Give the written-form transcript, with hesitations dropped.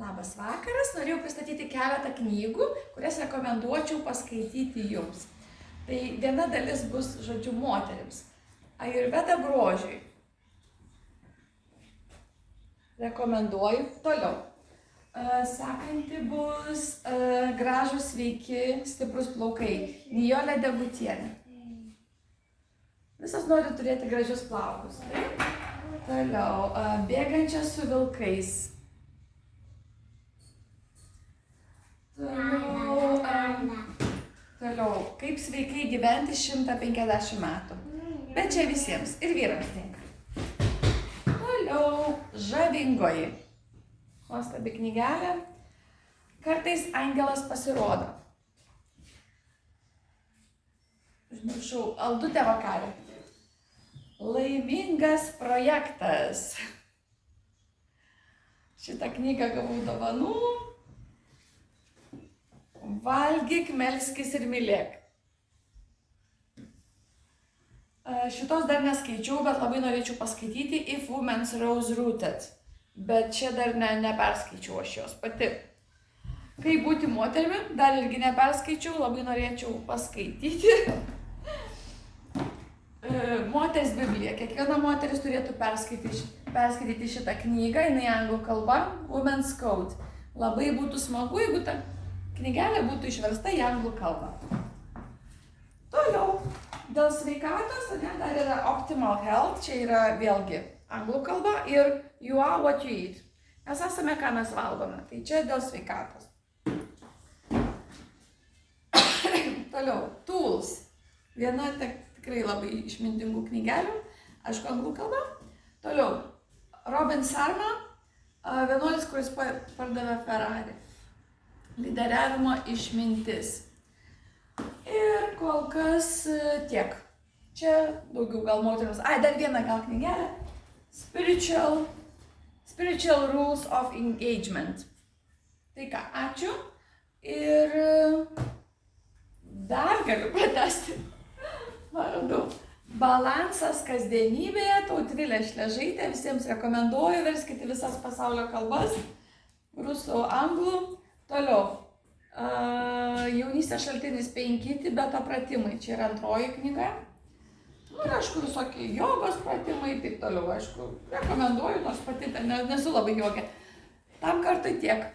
Labas vakaras, norėjau pristatyti keletą knygų, kurias rekomenduočiau paskaityti jums. Tai viena dalis bus, žodžiu, moterims. Ajurveda grožiui. Rekomenduoju. Toliau. Sekanti bus gražus, sveiki, stiprus plaukai. Nijolė Degutienė. Visas nori turėti gražius plaukus. Toliau. Bėgančia su vilkais. Toliau, kaip sveikai gyventi 150 metų. Bet čia visiems, ir vyrams tinka. Toliau, žavingoji. Nuostabi knygelė. Kartais angelas pasirodo. Užmiršau, Aldutė Vakarė. Laimingas projektas. Šitą knygą gavau dovanų. Valgyk, melskis ir mylėk. Šitos dar neskaičiau, bet labai norėčiau paskaityti If Women's Rose Rooted. Bet čia dar neperskaičiau aš jos pati. Kaip būti moterimi, dar irgi neperskaičiau, labai norėčiau paskaityti. Moters Biblija. Kiekviena moteris turėtų perskaityti šitą knygą, jinai anglų kalba, Women's Code. Labai būtų smagu, jeigu ta knygelė būtų išversta į anglų kalbą. Toliau, dėl sveikatos, dar yra Optimal Health, čia yra vėlgi anglų kalba ir You are what you eat. Mes esame, ką mes valgome, tai čia dėl sveikatos. Toliau, Tools. Viena tikrai labai išmintingų knygelių, aišku, anglų kalba. Toliau, Robin Sharma, vienuolis, kuris pardavė Ferrari. Lyderiavimo išmintis. Ir kol kas tiek. Čia daugiau gal moterims. Dar vieną gal knygelę. Spiritual Rules of Engagement. Tai ką, ačiū. Ir dar galiu pratęsti. Vardu. Balansas kasdienybėje, Tautvilė Šležaitė. Visiems rekomenduoju, verskite visas pasaulio kalbas. Rusų, anglų. Toliau, Jaunystės šaltinis 5 Tibeto pratimai, čia yra antroji knyga. Ir aišku, visokie jogos pratimai, taip toliau, aišku, rekomenduoju, nors pati nesu labai jogė. Tam kartui tiek.